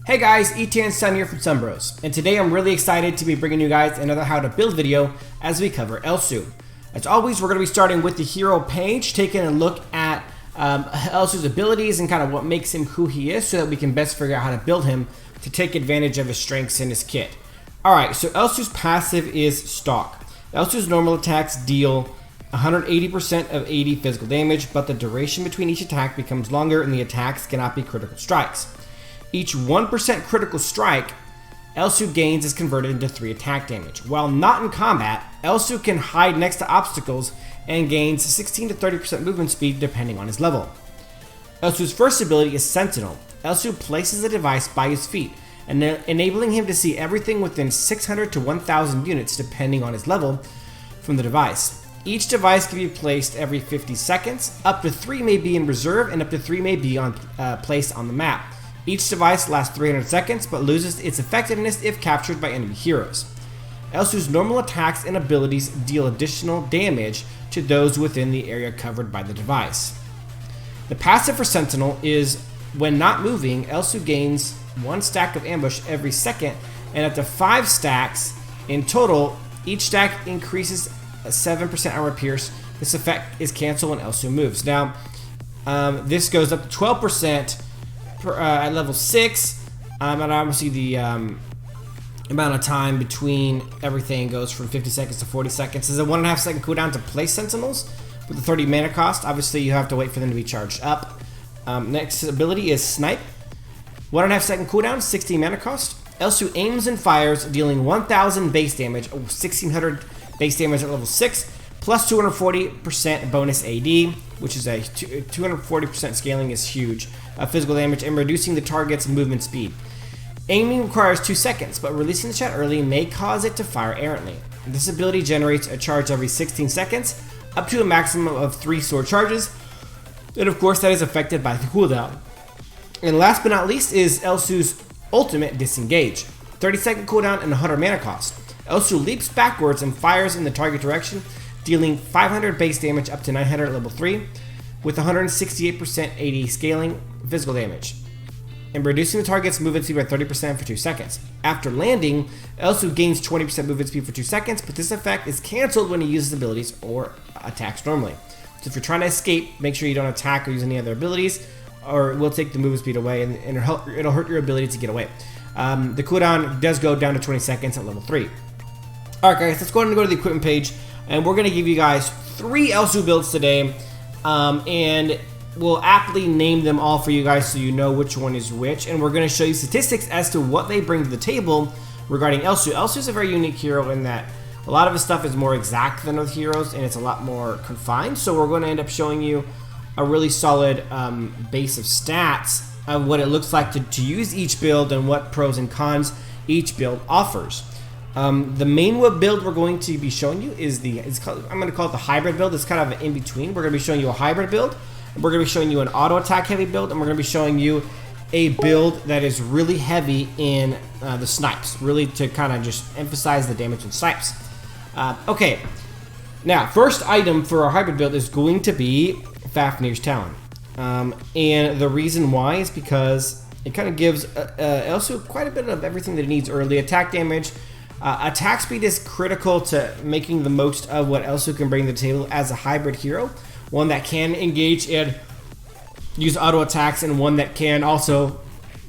Hey guys, E10 Sun here from SunBros, and today I'm really excited to be bringing you guys another how to build video as we cover Elsu. As always, we're going to be starting with the hero page, taking a look at Elsu's abilities and kind of what makes him who he is so that we can best figure out how to build him to take advantage of his strengths in his kit. Alright, so Elsu's passive is Stalk. Elsu's normal attacks deal 180% of AD physical damage, but the duration between each attack becomes longer and the attacks cannot be critical strikes. Each 1% critical strike Elsu gains is converted into 3 attack damage. While not in combat, Elsu can hide next to obstacles and gains 16 to 30% movement speed depending on his level. Elsu's first ability is Sentinel. Elsu places a device by his feet, enabling him to see everything within 600 to 1000 units depending on his level from the device. Each device can be placed every 50 seconds, up to 3 may be in reserve and up to 3 may be placed on the map. Each device lasts 300 seconds, but loses its effectiveness if captured by enemy heroes. Elsu's normal attacks and abilities deal additional damage to those within the area covered by the device. The passive for Sentinel is, when not moving, Elsu gains 1 stack of ambush every second, and up to 5 stacks in total. Each stack increases 7% armor pierce. This effect is canceled when Elsu moves. Now, this goes up to 12%. At level 6, and obviously the amount of time between everything goes from 50 seconds to 40 seconds. There's a 1.5 second cooldown to place Sentinels with a 30 mana cost. Obviously, you have to wait for them to be charged up. Next ability is Snipe. 1.5 second cooldown, 60 mana cost. Elsu aims and fires, dealing 1000 base damage, 1600 base damage at level 6, plus 240% bonus AD, which is a 240% scaling is huge. Physical damage and reducing the target's movement speed. Aiming requires 2 seconds, but releasing the shot early may cause it to fire errantly. This ability generates a charge every 16 seconds, up to a maximum of 3 sword charges, and of course that is affected by the cooldown. And last but not least is Elsu's ultimate Disengage. 30 second cooldown and 100 mana cost. Elsu leaps backwards and fires in the target direction, dealing 500 base damage up to 900 at level 3, with 168% AD scaling physical damage, and reducing the target's movement speed by 30% for 2 seconds. After landing, Elsu gains 20% movement speed for 2 seconds, but this effect is cancelled when he uses abilities or attacks normally. So if you're trying to escape, make sure you don't attack or use any other abilities, or it will take the movement speed away, and it'll hurt your ability to get away. The cooldown does go down to 20 seconds at level 3. Alright guys, let's go ahead and go to the equipment page, and we're going to give you guys 3 Elsu builds today. And we'll aptly name them all for you guys so you know which one is which, and we're going to show you statistics as to what they bring to the table regarding Elsu. Elsu is a very unique hero in that a lot of his stuff is more exact than other heroes, and it's a lot more confined, so we're going to end up showing you a really solid base of stats of what it looks like to use each build and what pros and cons each build offers. The main build we're going to be showing you is I'm going to call it the hybrid build. It's kind of an in-between. We're going to be showing you a hybrid build, and we're going to be showing you an auto attack heavy build, and we're going to be showing you a build that is really heavy in the snipes, really to kind of just emphasize the damage in snipes. Okay, now first item for our hybrid build is going to be Fafnir's Talon, and the reason why is because it kind of gives Elsu quite a bit of everything that it needs early. Attack damage. Attack speed is critical to making the most of what Elsu can bring to the table as a hybrid hero. One that can engage and use auto attacks, and one that can also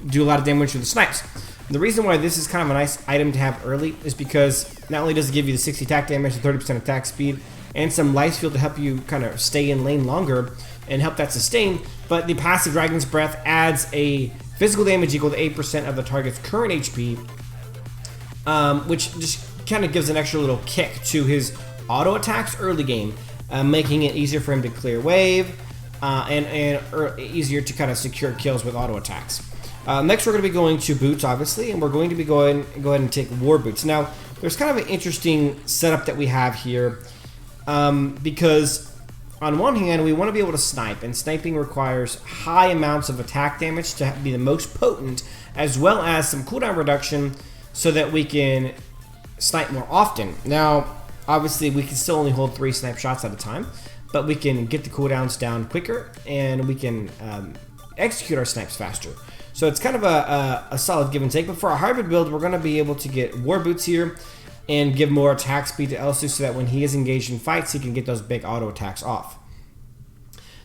do a lot of damage with the snipes. The reason why this is kind of a nice item to have early is because not only does it give you the 60 attack damage, the 30% attack speed, and some life steal to help you kind of stay in lane longer and help that sustain, but the passive Dragon's Breath adds a physical damage equal to 8% of the target's current HP, which just kind of gives an extra little kick to his auto attacks early game, making it easier for him to clear wave and easier to kind of secure kills with auto attacks. Next, we're going to be going to boots, obviously, and we're going to be go ahead and take war boots. Now, there's kind of an interesting setup that we have here because on one hand, we want to be able to snipe, and sniping requires high amounts of attack damage to be the most potent, as well as some cooldown reduction, so that we can snipe more often. Now, obviously, we can still only hold 3 snipe shots at a time, but we can get the cooldowns down quicker, and we can execute our snipes faster. So it's kind of a solid give and take. But for our hybrid build, we're going to be able to get war boots here and give more attack speed to Elsu so that when he is engaged in fights, he can get those big auto attacks off.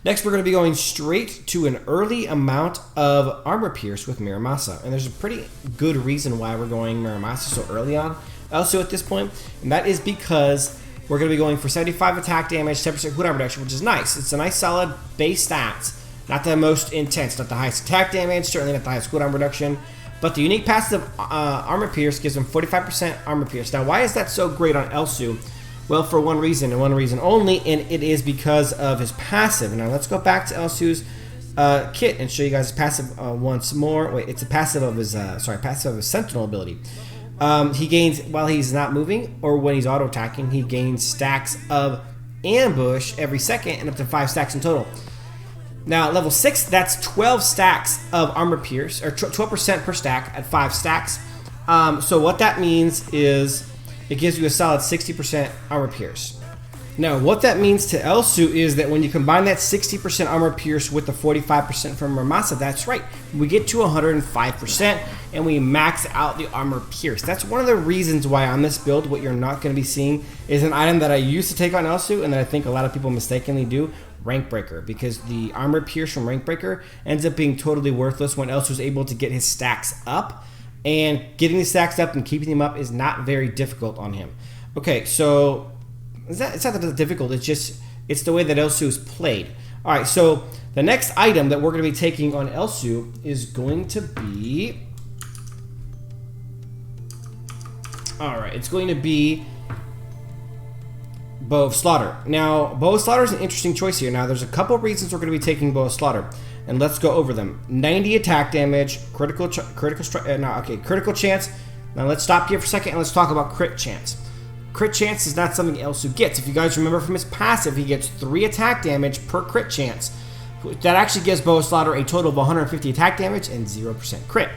Next, we're going to be going straight to an early amount of armor pierce with Muramasa. And there's a pretty good reason why we're going Muramasa so early on Elsu at this point. And that is because we're going to be going for 75 attack damage, 10% cooldown reduction, which is nice. It's a nice solid base stats. Not the most intense, not the highest attack damage, certainly not the highest cooldown reduction. But the unique passive armor pierce gives him 45% armor pierce. Now, why is that so great on Elsu? Well, for one reason, and one reason only, and it is because of his passive. Now, let's go back to Elsu's kit and show you guys his passive once more. Wait, it's a passive of his, passive of his Sentinel ability. He gains, while he's not moving, or when he's auto-attacking, he gains stacks of ambush every second, and up to 5 stacks in total. Now, level 6, that's 12 stacks of armor pierce, or 12% per stack at 5 stacks. So what that means is it gives you a solid 60% armor pierce. Now, what that means to Elsu is that when you combine that 60% armor pierce with the 45% from Muramasa, that's right, we get to 105% and we max out the armor pierce. That's one of the reasons why on this build, what you're not going to be seeing is an item that I used to take on Elsu and that I think a lot of people mistakenly do, Rank Breaker, because the armor pierce from Rank Breaker ends up being totally worthless when Elsu is able to get his stacks up. And getting the stacks up and keeping them up is not very difficult on him. Okay, so it's not that it's difficult. It's the way that Elsu is played. All right, so the next item that we're going to be taking on Elsu is going to be. All right, it's going to be Bow of Slaughter. Now, Bow of Slaughter is an interesting choice here. Now, there's a couple reasons we're going to be taking Bow of Slaughter, and let's go over them. 90 attack damage, critical chance. Now, let's stop here for a second and let's talk about crit chance. Crit chance is not something Elsu gets. If you guys remember from his passive, he gets 3 attack damage per crit chance. That actually gives Bow of Slaughter a total of 150 attack damage and 0% crit.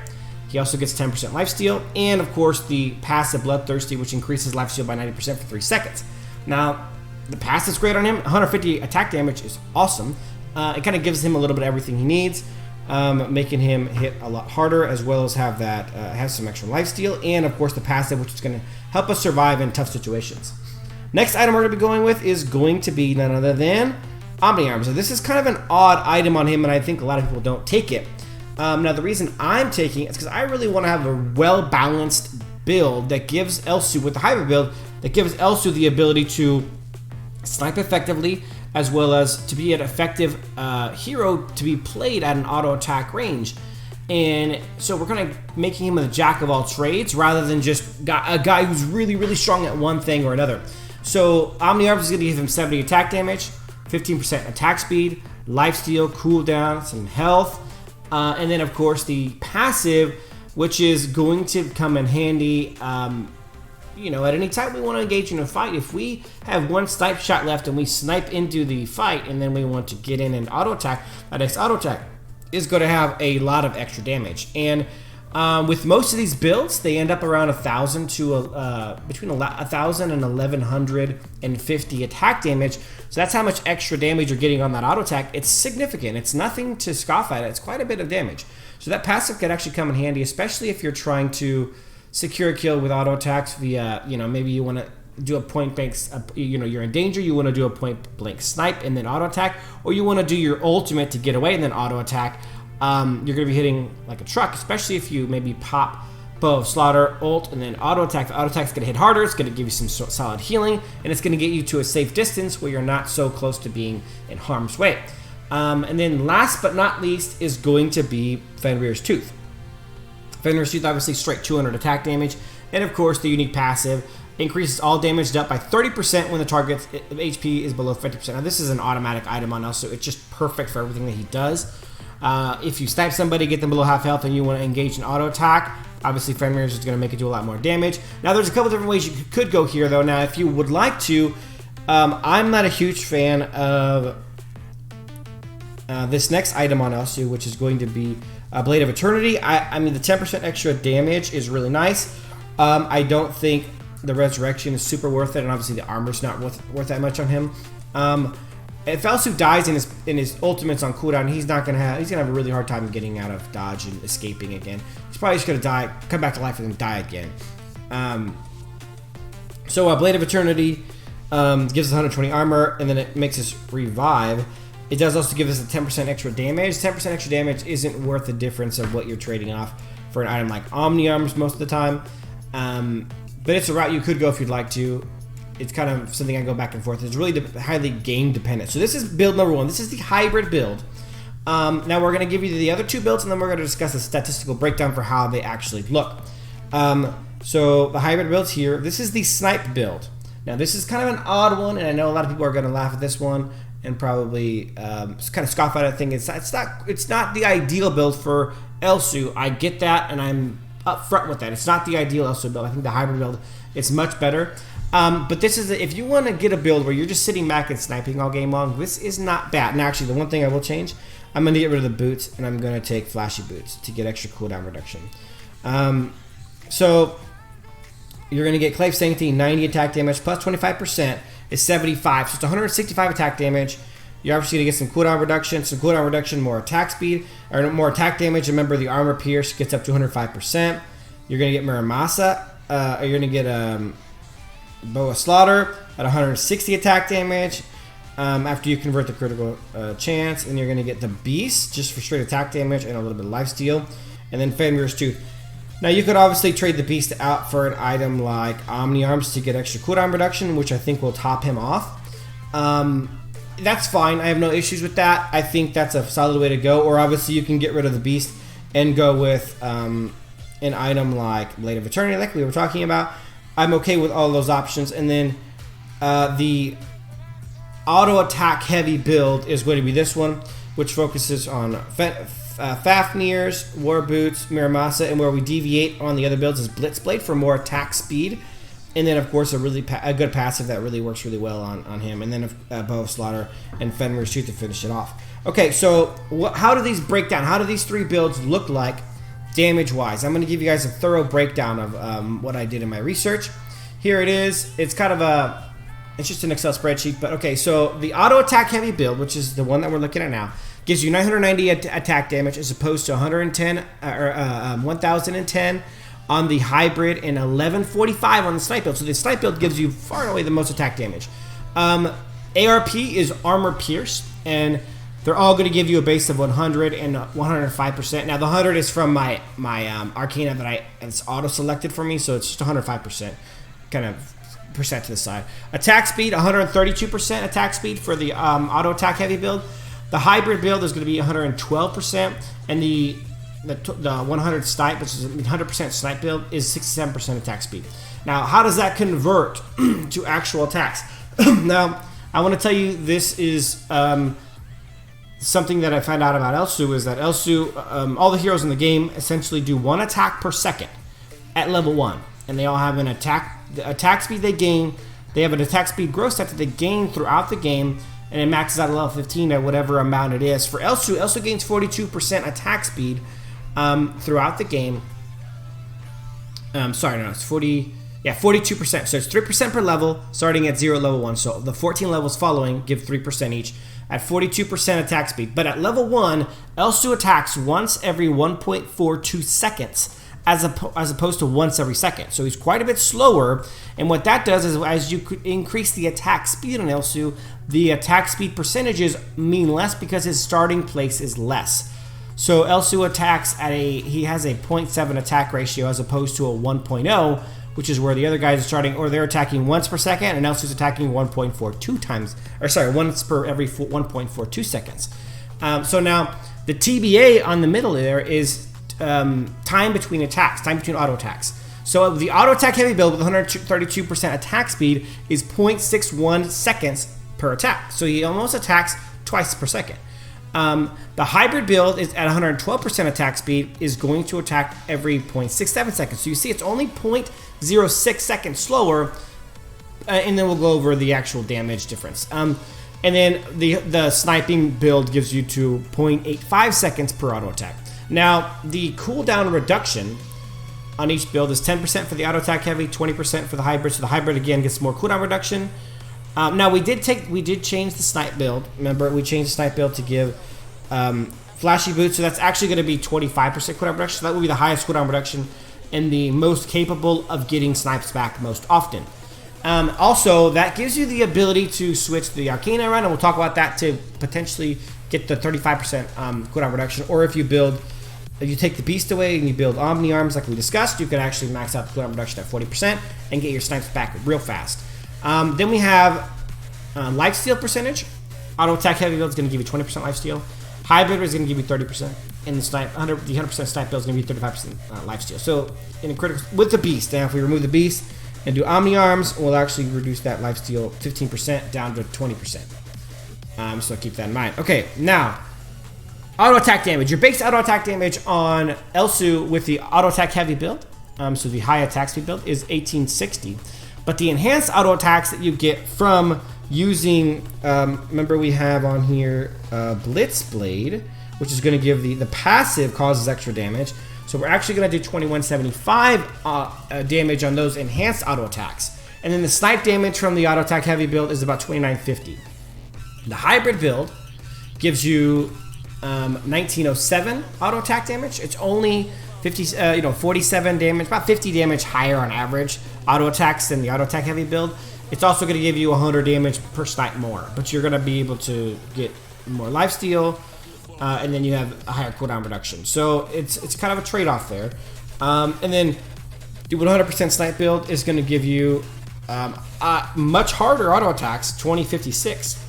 He also gets 10% lifesteal, and of course the passive Bloodthirsty, which increases lifesteal by 90% for 3 seconds. Now, the passive's great on him. 150 attack damage is awesome. It kind of gives him a little bit of everything he needs, making him hit a lot harder, as well as have that have some extra lifesteal, and of course the passive, which is going to help us survive in tough situations. Next item we're going to be going with is going to be none other than Omni Arm. So this is kind of an odd item on him, and I think a lot of people don't take it. Now, the reason I'm taking it is because I really want to have a well-balanced build that gives Elsu, with the hybrid build, that gives Elsu the ability to snipe effectively, as well as to be an effective hero to be played at an auto attack range. And so we're kind of making him a jack of all trades rather than just a guy who's really, really strong at one thing or another. So Omni Arms is going to give him 70 attack damage, 15% attack speed, lifesteal, cooldown, some health, and then of course the passive, which is going to come in handy at any time we want to engage in a fight. If we have one snipe shot left and we snipe into the fight and then we want to get in and auto attack, that next auto attack is going to have a lot of extra damage. And with most of these builds, they end up around 1,000 to between 1,000 and 1,150 attack damage. So that's how much extra damage you're getting on that auto attack. It's significant. It's nothing to scoff at. It's quite a bit of damage. So that passive could actually come in handy, especially if you're trying to secure a kill with auto attacks via, maybe you want to do a point blank, you're in danger, you want to do a point blank snipe and then auto attack, or you want to do your ultimate to get away and then auto attack. You're going to be hitting like a truck, especially if you maybe pop Bow of Slaughter, ult, and then auto attack. The auto attack's going to hit harder, it's going to give you some solid healing, and it's going to get you to a safe distance where you're not so close to being in harm's way. And then last but not least is going to be Fenrir's Tooth. Fenrir's Tooth, obviously straight 200 attack damage, and of course the unique passive increases all damage up by 30% when the target's HP is below 50%. Now this is an automatic item on us, so it's just perfect for everything that he does. If you snipe somebody, get them below half health, and you want to engage in auto attack, obviously Fenrir's is going to make it do a lot more damage. Now there's a couple different ways you could go here though. Now if you would like to, I'm not a huge fan of this next item on Elsu, which is going to be Blade of Eternity. I mean, the 10% extra damage is really nice. I don't think the resurrection is super worth it, and obviously the armor's not worth that much on him. if Elsu dies in his ultimates on cooldown, he's gonna have a really hard time getting out of dodge and escaping again. He's probably just gonna die, come back to life, and then die again. So Blade of Eternity gives us 120 armor, and then it makes us revive. It does also give us a 10% extra damage. 10% extra damage isn't worth the difference of what you're trading off for an item like Omni Arms most of the time. But it's a route you could go if you'd like to. It's kind of something I go back and forth. It's really highly game dependent. So this is build number 1. This is the hybrid build. Now we're going to give you the other 2 builds, and then we're going to discuss a statistical breakdown for how they actually look. So the hybrid builds here. This is the snipe build. Now this is kind of an odd one, and I know a lot of people are going to laugh at this one and probably kind of scoff at it, thinking it's not the ideal build for Elsu. I get that, and I'm upfront with that. It's not the ideal Elsu build. I think the hybrid build is much better. But this is if you want to get a build where you're just sitting back and sniping all game long, this is not bad. And actually, the one thing I will change, I'm going to get rid of the boots, and I'm going to take flashy boots to get extra cooldown reduction. So you're going to get Clave Sanctity, 90 attack damage, plus 25% is 75. So it's 165 attack damage. You're obviously going to get some cooldown reduction, more attack speed, or more attack damage. Remember, the armor pierce gets up to 105%. You're going to get Muramasa, or you're going to get Boa Slaughter at 160 attack damage after you convert the critical chance, and you're going to get the Beast just for straight attack damage and a little bit of lifesteal, and then Fenrir's Tooth. Now you could obviously trade the Beast out for an item like Omni Arms to get extra cooldown reduction, which I think will top him off. That's fine. I have no issues with that. I think that's a solid way to go. Or obviously you can get rid of the Beast and go with an item like Blade of Eternity, like we were talking about. I'm okay with all those options. And then the auto attack heavy build is going to be this one, which focuses on Fafnir's, War Boots, Muramasa, and where we deviate on the other builds is Blitzblade for more attack speed. And then, of course, a good passive that really works really well on him. And then Bow of Slaughter and Fenrir's Tooth to finish it off. Okay, so how do these break down? How do these 3 builds look like damage-wise? I'm going to give you guys a thorough breakdown of what I did in my research. Here it is. It's kind of it's just an Excel spreadsheet. But okay, so the auto attack heavy build, which is the one that we're looking at now, gives you 990 attack damage as opposed to 1010 on the hybrid and 1145 on the snipe build. So the snipe build gives you far and away the most attack damage. ARP is armor pierce, and they're all going to give you a base of 100 and 105%. Now the 100 is from my Arcana that it's auto selected for me, so it's just 105%, kind of percent to the side. Attack speed, 132% attack speed for the auto attack heavy build. The hybrid build is going to be 112%, and the 100 snipe, which is 100% snipe build, is 67% attack speed. Now, how does that convert to actual attacks? Now, I want to tell you this is something that I found out about Elsu, is that Elsu, all the heroes in the game essentially do 1 attack per second at level 1, and they all have an attack speed they gain. They have an attack speed gross stat that they gain throughout the game, and it maxes out at level 15 at whatever amount it is. For Elsu gains 42% attack speed throughout the game. It's 42%. So it's 3% per level, starting at 0 level 1. So the 14 levels following give 3% each at 42% attack speed. But at level 1, Elsu attacks once every 1.42 seconds. As opposed to once every second. So he's quite a bit slower, and what that does is as you increase the attack speed on Elsu, the attack speed percentages mean less because his starting place is less. So Elsu attacks he has a 0.7 attack ratio as opposed to a 1.0, which is where the other guys are starting, or they're attacking once per second, and Elsu's attacking 1.42 times, or sorry, once per every 1.42 seconds. So now the TBA on the middle there is time between attacks, time between auto attacks. So the auto attack heavy build with 132% attack speed is 0.61 seconds per attack. So he almost attacks twice per second. The hybrid build is at 112% attack speed, is going to attack every 0.67 seconds. So you see it's only 0.06 seconds slower, and then we'll go over the actual damage difference. And then the sniping build gives you to 0.85 seconds per auto attack. Now, the cooldown reduction on each build is 10% for the auto attack heavy, 20% for the hybrid. So the hybrid, again, gets more cooldown reduction. Now we did change the snipe build. Remember, we changed the snipe build to give flashy boots, so that's actually going to be 25% cooldown reduction. So that will be the highest cooldown reduction and the most capable of getting snipes back most often. Also, that gives you the ability to switch the Arcana around, and we'll talk about that to potentially get the 35% cooldown reduction. Or if you take the beast away and you build Omni Arms like we discussed, you can actually max out the cooldown reduction at 40% and get your snipes back real fast. Then we have lifesteal percentage. Auto attack heavy build is going to give you 20% lifesteal. Hybrid is going to give you 30%, and the 100% snipe build is going to be 35% lifesteal. So in a critical with the beast, now if we remove the beast and do Omni Arms, we'll actually reduce that lifesteal 15% down to 20%. So keep that in mind. Okay, now auto attack damage. Your base auto attack damage on Elsu with the auto attack heavy build, so the high attack speed build, is 1860. But the enhanced auto attacks that you get from using, remember we have on here Blitz Blade, which is going to give the passive causes extra damage. So we're actually going to do 2175 damage on those enhanced auto attacks. And then the snipe damage from the auto attack heavy build is about 2950. The hybrid build gives you 1907 auto attack damage. It's only 47 damage, about 50 damage higher on average auto attacks than the auto attack heavy build. It's also going to give you 100 damage per snipe more, but you're going to be able to get more lifesteal, and then you have a higher cooldown reduction. So it's kind of a trade-off there. And then the 100% snipe build is going to give you much harder auto attacks, 2056,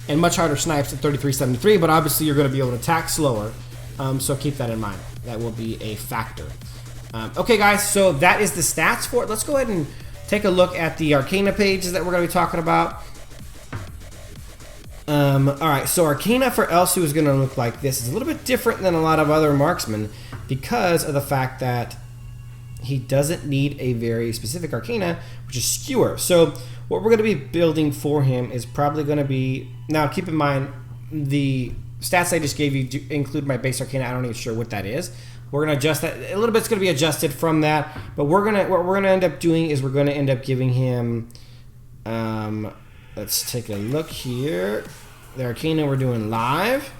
and much harder snipes at 3373. But obviously you're going to be able to attack slower, so keep that in mind. That will be a factor. Okay, guys, so that is the stats for it. Let's go ahead and take a look at the Arcana pages that we're going to be talking about. Alright, so Arcana for Elsu is going to look like this. It's a little bit different than a lot of other marksmen because of the fact that he doesn't need a very specific Arcana, which is Skewer. So what we're going to be building for him is probably going to be... Now, keep in mind, the stats I just gave you do include my base Arcana. I'm not even sure what that is. We're going to adjust that. A little bit's going to be adjusted from that, but what we're going to end up doing is we're going to end up giving him... let's take a look here. The Arcana we're doing live.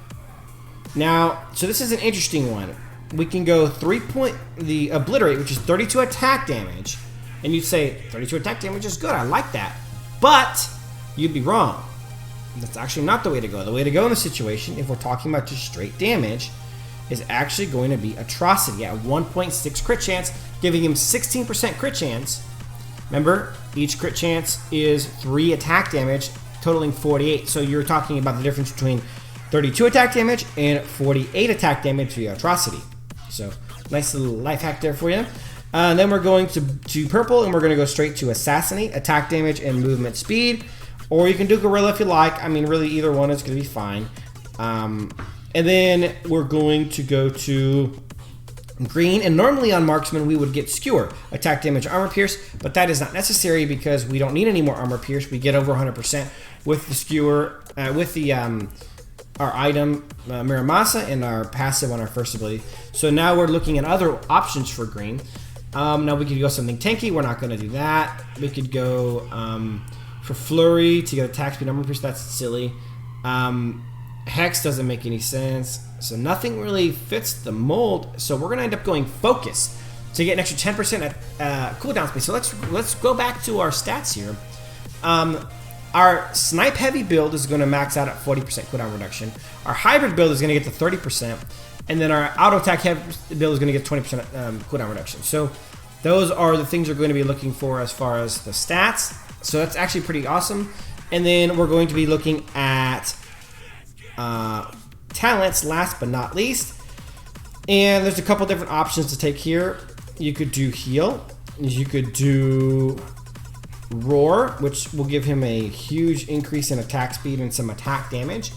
Now, so this is an interesting one. We can go the Obliterate, which is 32 attack damage. And you'd say, 32 attack damage is good, I like that. But, you'd be wrong. That's actually not the way to go. The way to go in this situation, if we're talking about just straight damage, is actually going to be Atrocity at 1.6 crit chance, giving him 16% crit chance. Remember, each crit chance is 3 attack damage, totaling 48. So you're talking about the difference between 32 attack damage and 48 attack damage via Atrocity. So nice little life hack there for you. Then we're going to purple, and we're going to go straight to Assassinate, attack damage and movement speed. Or you can do Gorilla if you like. I mean, really, either one is going to be fine. And then we're going to go to green, and normally on Marksman we would get Skewer, attack damage, armor pierce, but that is not necessary because we don't need any more armor pierce. We get over 100% with the Skewer, with the our item Miramasa and our passive on our first ability. So now we're looking at other options for green. Now we could go something tanky. We're not going to do that. We could go for Flurry to get attack speed, armor pierce. That's silly. Hex doesn't make any sense. So nothing really fits the mold. So we're going to end up going Focus to get an extra 10% cooldown speed. So let's go back to our stats here. Our Snipe Heavy build is going to max out at 40% cooldown reduction. Our Hybrid build is going to get to 30%. And then our Auto Attack Heavy build is going to get 20% cooldown reduction. So those are the things we're going to be looking for as far as the stats. So that's actually pretty awesome. And then we're going to be looking at talents last but not least. And there's a couple different options to take here. You could do Heal. You could do Roar, which will give him a huge increase in attack speed and some attack damage.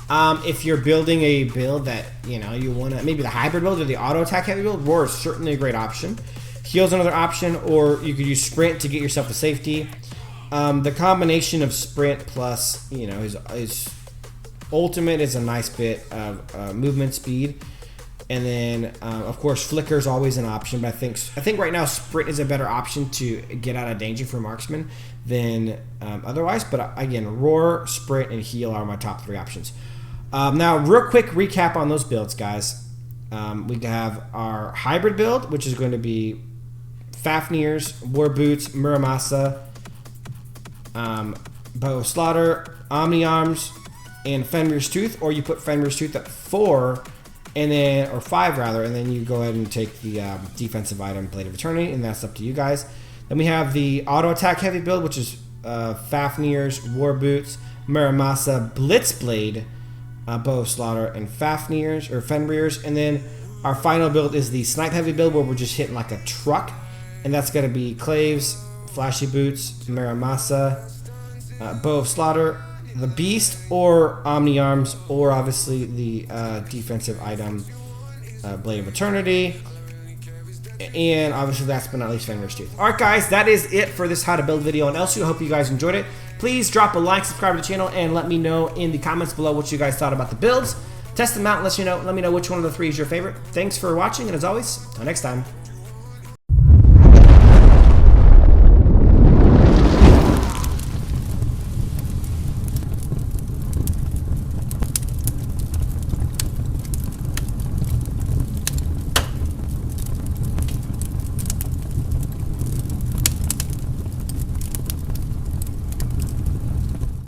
If you're building a build that, you know, you want to, maybe the hybrid build or the auto attack heavy build, Roar is certainly a great option. Heal's another option, or you could use Sprint to get yourself to safety. The combination of Sprint plus, you know, his ultimate is a nice bit of movement speed. And then, of course, flicker is always an option, but I think right now sprint is a better option to get out of danger for marksman than otherwise. But again, roar, sprint, and heal are my top 3 options. Now, real quick recap on those builds, guys. We have our hybrid build, which is going to be Fafnir's, War Boots, Muramasa, Bow of Slaughter, Omni Arms, and Fenrir's Tooth, or you put Fenrir's Tooth at 4, and then, or 5 rather, and then you go ahead and take the defensive item, Blade of Eternity, and that's up to you guys. Then we have the auto attack heavy build, which is Fafnir's, War Boots, Muramasa, Blitzblade, Bow of Slaughter, and Fafnir's or Fenrir's. And then our final build is the snipe heavy build, where we're just hitting like a truck, and that's going to be Claves, Flashy Boots, Muramasa, Bow of Slaughter, the Beast, or Omni Arms, or obviously the defensive item, Blade of Eternity, and obviously last but not least, Fenrir's Tooth. Alright guys, that is it for this how to build video on Elsu. I hope you guys enjoyed it. Please drop a like, subscribe to the channel, and let me know in the comments below what you guys thought about the builds. Test them out and let me know which one of the 3 is your favorite. Thanks for watching, and as always, until next time.